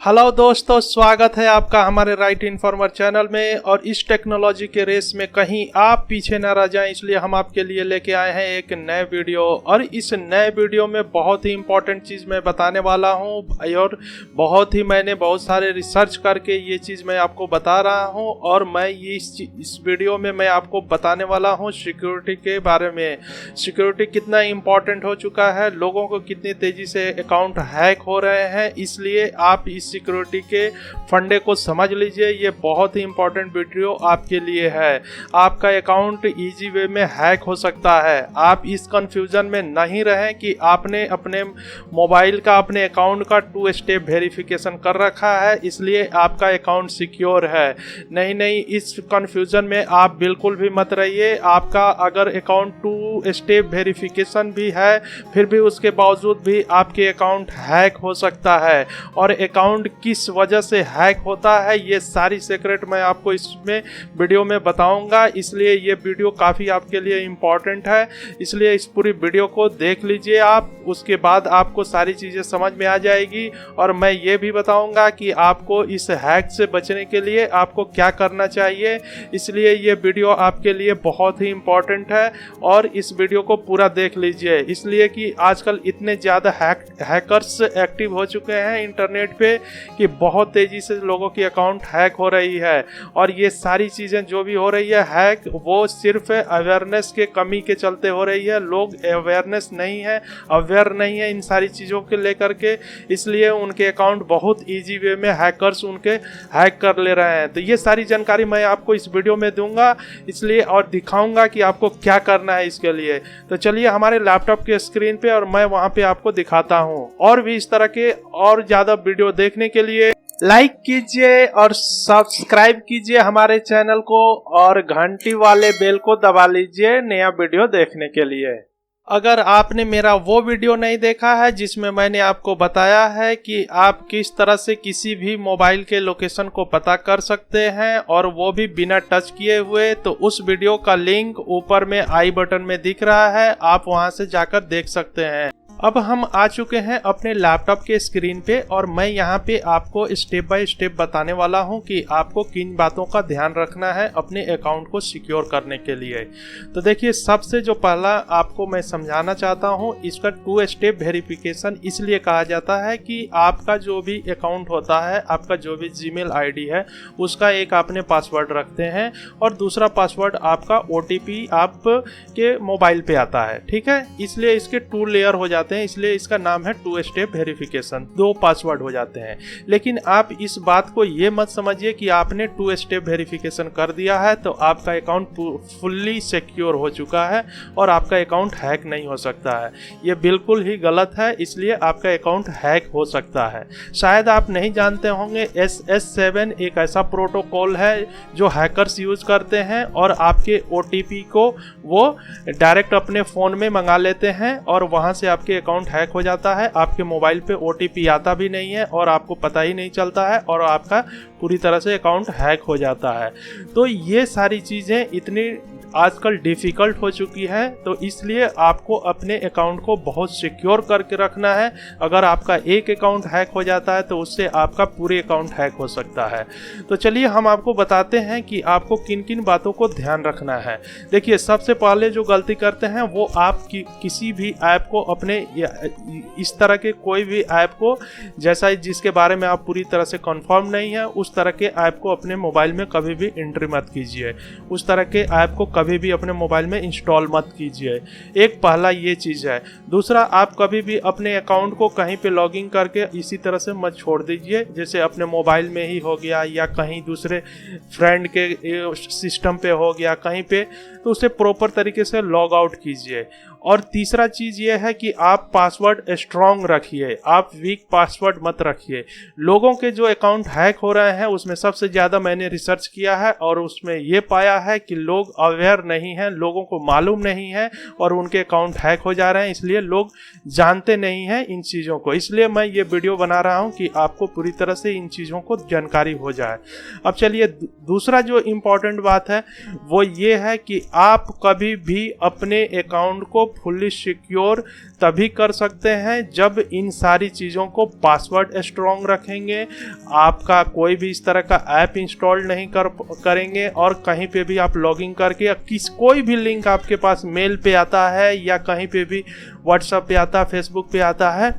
Hello दोस्तों, स्वागत है आपका हमारे राइट इन्फॉर्मर चैनल में। और इस टेक्नोलॉजी के रेस में कहीं आप पीछे न रह जाएं, इसलिए हम आपके लिए लेके आए हैं एक नए वीडियो। और इस नए वीडियो में बहुत ही इंपॉर्टेंट चीज़ मैं बताने वाला हूं और मैंने बहुत सारे रिसर्च करके ये चीज़ मैं आपको बता रहा हूं। और मैं ये इस वीडियो में मैं आपको बताने वाला हूँ सिक्योरिटी के बारे में। सिक्योरिटी कितना इम्पोर्टेंट हो चुका है, लोगों को कितनी तेज़ी से अकाउंट हैक हो रहे हैं, इसलिए आप इस सिक्योरिटी के फंडे को समझ लीजिए। ये बहुत ही इंपॉर्टेंट वीडियो आपके लिए है। आपका अकाउंट इजी वे में हैक हो सकता है। आप इस कंफ्यूजन में नहीं रहें कि आपने अपने मोबाइल का अपने अकाउंट का 2 स्टेप वेरिफिकेशन कर रखा है इसलिए आपका अकाउंट सिक्योर है। नहीं, इस कंफ्यूजन में आप बिल्कुल भी मत रहिए। आपका अगर अकाउंट 2 स्टेप वेरिफिकेशन भी है फिर भी उसके बावजूद भी आपके अकाउंट हैक हो सकता है। और अकाउंट किस वजह से हैक होता है ये सारी सीक्रेट मैं आपको इसमें वीडियो में बताऊंगा, इसलिए ये वीडियो काफ़ी आपके लिए इम्पॉर्टेंट है। इसलिए इस पूरी वीडियो को देख लीजिए आप, उसके बाद आपको सारी चीज़ें समझ में आ जाएगी। और मैं ये भी बताऊंगा कि आपको इस हैक से बचने के लिए आपको क्या करना चाहिए। इसलिए ये वीडियो आपके लिए बहुत ही इम्पॉर्टेंट है और इस वीडियो को पूरा देख लीजिए। इसलिए कि आजकल इतने ज़्यादा हैकर्स एक्टिव हो चुके हैं इंटरनेट पे कि बहुत तेजी से लोगों की अकाउंट हैक हो रही है। और ये सारी चीज़ें जो भी हो रही है हैक, वो सिर्फ अवेयरनेस के कमी के चलते हो रही है। लोग अवेयरनेस नहीं है, अवेयर नहीं है इन सारी चीज़ों के लेकर के, इसलिए उनके अकाउंट बहुत ईजी वे में हैकर्स उनके हैक कर ले रहे हैं। तो ये सारी जानकारी मैं आपको इस वीडियो में दूंगा इसलिए, और दिखाऊंगा कि आपको क्या करना है इसके लिए। तो चलिए हमारे लैपटॉप के स्क्रीन पे और मैं वहाँ पे आपको दिखाता हूँ। और भी इस तरह के और ज़्यादा वीडियो देखने के लिए लाइक कीजिए और सब्सक्राइब कीजिए हमारे चैनल को और घंटी वाले बेल को दबा लीजिए नया वीडियो देखने के लिए। अगर आपने मेरा वो वीडियो नहीं देखा है जिसमें मैंने आपको बताया है कि आप किस तरह से किसी भी मोबाइल के लोकेशन को पता कर सकते हैं और वो भी बिना टच किए हुए, तो उस वीडियो का लिंक ऊपर में आई बटन में दिख रहा है, आप वहां से जाकर देख सकते हैं। अब हम आ चुके हैं अपने लैपटॉप के स्क्रीन पे और मैं यहाँ पे आपको स्टेप बाय स्टेप बताने वाला हूँ कि आपको किन बातों का ध्यान रखना है अपने अकाउंट को सिक्योर करने के लिए। तो देखिए, सबसे जो पहला आपको मैं समझाना चाहता हूँ, इसका 2 स्टेप वेरिफिकेशन इसलिए कहा जाता है कि आपका जो भी अकाउंट होता है, आपका जो भी जीमेल आईडी है, उसका एक आपने पासवर्ड रखते हैं और दूसरा पासवर्ड आपका OTP आपके मोबाइल पे आता है, ठीक है। इसलिए इसके 2 लेयर हो जाते हैं, इसलिए इसका नाम है 2 स्टेप वेरिफिकेशन। 2 पासवर्ड हो जाते हैं। लेकिन आप इस बात को ये मत समझिए कि आपने 2 स्टेप वेरिफिकेशन कर दिया है तो आपका अकाउंट फुल्ली सिक्योर हो चुका है और आपका अकाउंट हैक नहीं हो सकता है। ये बिल्कुल ही गलत है, इसलिए आपका अकाउंट हैक हो सकता है। शायद आप नहीं जानते होंगे, SS7 एक ऐसा प्रोटोकॉल है जो हैकर्स यूज करते हैं और आपके OTP को वो डायरेक्ट अपने फ़ोन में मंगा लेते हैं और वहाँ से आपके अकाउंट हैक हो जाता है। आपके मोबाइल पे OTP आता भी नहीं है और आपको पता ही नहीं चलता है और आपका पूरी तरह से अकाउंट हैक हो जाता है। तो ये सारी चीज़ें इतनी आजकल डिफ़िकल्ट हो चुकी है, तो इसलिए आपको अपने अकाउंट को बहुत सिक्योर करके रखना है। अगर आपका एक अकाउंट हैक हो जाता है तो उससे आपका पूरे अकाउंट हैक हो सकता है। तो चलिए हम आपको बताते हैं कि आपको किन किन बातों को ध्यान रखना है। देखिए, सबसे पहले जो गलती करते हैं वो आप किसी भी ऐप को अपने इस तरह के कोई भी ऐप को, जैसा जिसके बारे में आप पूरी तरह से कंफर्म नहीं है, उस तरह के ऐप को अपने मोबाइल में कभी भी एंट्री मत कीजिए। उस तरह के ऐप को कभी भी अपने मोबाइल में इंस्टॉल मत कीजिए। एक पहला ये चीज़ है। दूसरा, आप कभी भी अपने अकाउंट को कहीं पे लॉगिन करके इसी तरह से मत छोड़ दीजिए, जैसे अपने मोबाइल में ही हो गया या कहीं दूसरे फ्रेंड के सिस्टम पे हो गया कहीं पे, तो उसे प्रॉपर तरीके से लॉग आउट कीजिए। और तीसरा चीज़ ये है कि आप पासवर्ड स्ट्रॉन्ग रखिए, आप वीक पासवर्ड मत रखिए। लोगों के जो अकाउंट हैक हो रहे हैं उसमें सबसे ज़्यादा मैंने रिसर्च किया है और उसमें ये पाया है कि लोग अवेयर नहीं हैं, लोगों को मालूम नहीं है और उनके अकाउंट हैक हो जा रहे हैं, इसलिए लोग जानते नहीं हैं इन चीज़ों को। इसलिए मैं ये वीडियो बना रहा हूँ कि आपको पूरी तरह से इन चीज़ों को जानकारी हो जाए। अब चलिए, दूसरा जो इम्पोर्टेंट बात है वो ये है कि आप कभी भी अपने अकाउंट को फुल्ली सिक्योर तभी कर सकते हैं जब इन सारी चीज़ों को पासवर्ड स्ट्रॉन्ग रखेंगे, आपका कोई भी इस तरह का ऐप इंस्टॉल नहीं करेंगे और कहीं पे भी आप लॉगिन करके कोई भी लिंक आपके पास मेल पे आता है या कहीं पे भी व्हाट्सएप पे आता है, फेसबुक पे आता है,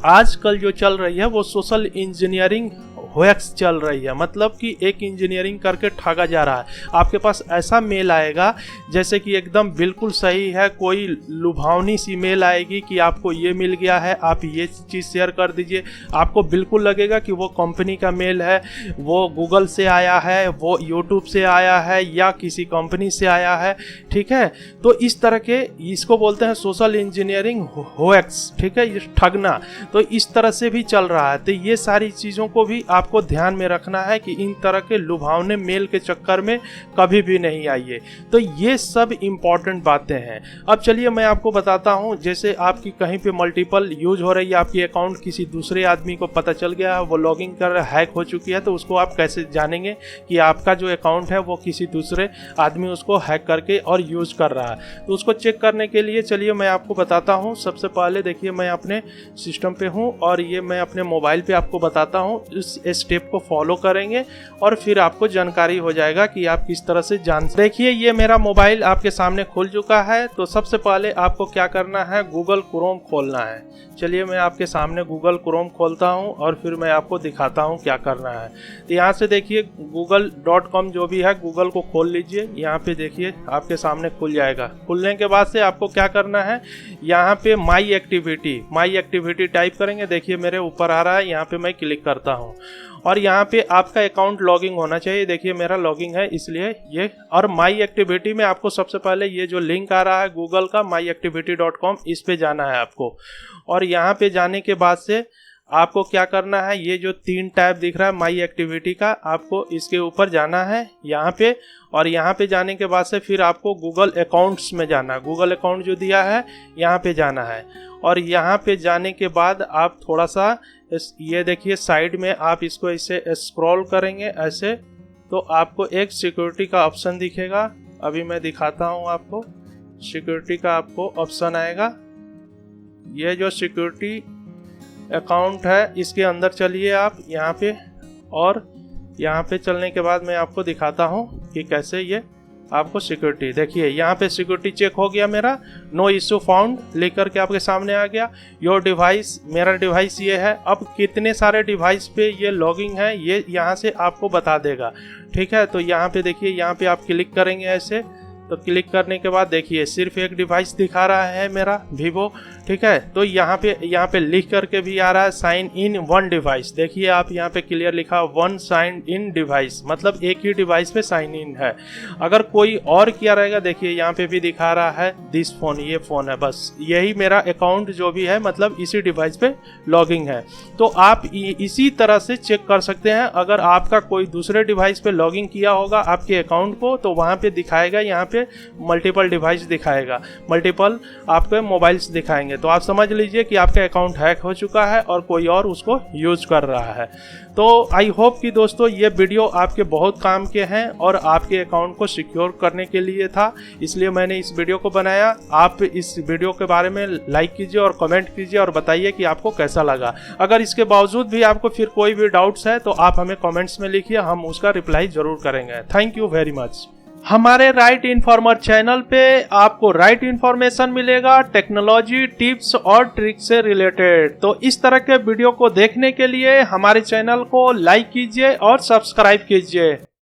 आजकल जो चल रही है वो सोशल इंजीनियरिंग होएक्स चल रही है। मतलब कि एक इंजीनियरिंग करके ठगा जा रहा है। आपके पास ऐसा मेल आएगा जैसे कि एकदम बिल्कुल सही है, कोई लुभावनी सी मेल आएगी कि आपको ये मिल गया है, आप ये चीज़ शेयर कर दीजिए। आपको बिल्कुल लगेगा कि वो कंपनी का मेल है, वो गूगल से आया है, वो यूट्यूब से आया है या किसी कंपनी से आया है। ठीक है, तो इस तरह के इसको बोलते हैं सोशल इंजीनियरिंग होएक्स। ठीक है, ये ठगना तो इस तरह से भी चल रहा है। तो ये सारी चीज़ों को भी आपको ध्यान में रखना है कि इन तरह के लुभावने मेल के चक्कर में कभी भी नहीं आइए। तो ये सब इम्पॉर्टेंट बातें हैं। अब चलिए मैं आपको बताता हूँ, जैसे आपकी कहीं पे मल्टीपल यूज हो रही है, आपकी अकाउंट किसी दूसरे आदमी को पता चल गया है, वो लॉगिन कर हैक हो चुकी है, तो उसको आप कैसे जानेंगे कि आपका जो अकाउंट है वो किसी दूसरे आदमी उसको हैक करके और यूज कर रहा है। तो उसको चेक करने के लिए चलिए मैं आपको बताता हूँ। सबसे पहले देखिए मैं अपने सिस्टम पे हूँ और ये मैं अपने मोबाइल पे आपको बताता हूँ। इस स्टेप को फॉलो करेंगे और फिर आपको जानकारी हो जाएगा कि आप किस तरह से जान। देखिए ये मेरा मोबाइल आपके सामने खुल चुका है। तो सबसे पहले आपको क्या करना है, गूगल क्रोम खोलना है। चलिए मैं आपके सामने गूगल क्रोम खोलता हूं और फिर मैं आपको दिखाता हूं क्या करना है। तो यहाँ से देखिए google.com जो भी है, गूगल को खोल लीजिए। यहाँ पे देखिए आपके सामने खुल जाएगा। खुलने के बाद से आपको क्या करना है, यहाँ पे माई एक्टिविटी टाइप करेंगे। देखिए मेरे ऊपर आ रहा है, यहाँ पे मैं क्लिक करता हूँ और यहाँ पे आपका अकाउंट लॉगिंग होना चाहिए। देखिए मेरा लॉगिंग है इसलिए ये, और माई एक्टिविटी में आपको सबसे पहले ये जो लिंक आ रहा है गूगल का myactivity.com, इस पे जाना है आपको। और यहाँ पे जाने के बाद से आपको क्या करना है, ये जो 3 टैब दिख रहा है माई एक्टिविटी का, आपको इसके ऊपर जाना है यहाँ पे। और यहाँ पे जाने के बाद से फिर आपको गूगल अकाउंट्स में जाना है। गूगल अकाउंट जो दिया है यहाँ पे जाना है। और यहाँ पे जाने के बाद आप थोड़ा सा ये देखिए साइड में आप इसको ऐसे स्क्रॉल करेंगे ऐसे, तो आपको एक सिक्योरिटी का ऑप्शन दिखेगा। अभी मैं दिखाता हूँ आपको, सिक्योरिटी का आपको ऑप्शन आएगा। ये जो सिक्योरिटी अकाउंट है इसके अंदर चलिए आप यहाँ पे, और यहाँ पे चलने के बाद मैं आपको दिखाता हूँ कि कैसे ये आपको सिक्योरिटी। देखिए यहाँ पे सिक्योरिटी चेक हो गया मेरा, नो इशू फाउंड लिख करके आपके सामने आ गया। योर डिवाइस, मेरा डिवाइस ये है। अब कितने सारे डिवाइस पे ये लॉगिंग है ये यहाँ से आपको बता देगा। ठीक है, तो यहाँ पे देखिए, यहाँ पे आप क्लिक करेंगे ऐसे, तो क्लिक करने के बाद देखिए सिर्फ एक डिवाइस दिखा रहा है मेरा वीवो। ठीक है, तो यहाँ पे लिख करके भी आ रहा है साइन इन 1 डिवाइस। देखिए आप यहाँ पे क्लियर लिखा 1 साइन इन डिवाइस, मतलब एक ही डिवाइस पे साइन इन है। अगर कोई और किया रहेगा, देखिए यहाँ पे भी दिखा रहा है दिस फोन, ये फोन है, बस यही मेरा अकाउंट जो भी है, मतलब इसी डिवाइस पे लॉगिंग है। तो आप इसी तरह से चेक कर सकते हैं। अगर आपका कोई दूसरे डिवाइस पे लॉगिंग किया होगा आपके अकाउंट को, तो वहाँ पे दिखाएगा, यहाँ पे मल्टीपल डिवाइस दिखाएगा, मल्टीपल आपके मोबाइल्स दिखाएंगे। तो आप समझ लीजिए कि आपका अकाउंट हैक हो चुका है और कोई और उसको यूज कर रहा है। तो आई होप कि दोस्तों ये वीडियो आपके बहुत काम के हैं और आपके अकाउंट को सिक्योर करने के लिए था, इसलिए मैंने इस वीडियो को बनाया। आप इस वीडियो के बारे में लाइक कीजिए और कमेंट कीजिए और बताइए कि आपको कैसा लगा। अगर इसके बावजूद भी आपको फिर कोई भी डाउट्स है तो आप हमें कमेंट्स में लिखिए, हम उसका रिप्लाई जरूर करेंगे। Thank you very much. हमारे राइट इन्फॉर्मर चैनल पे आपको राइट इन्फॉर्मेशन मिलेगा, टेक्नोलॉजी टिप्स और ट्रिक्स से रिलेटेड। तो इस तरह के वीडियो को देखने के लिए हमारे चैनल को लाइक कीजिए और सब्सक्राइब कीजिए।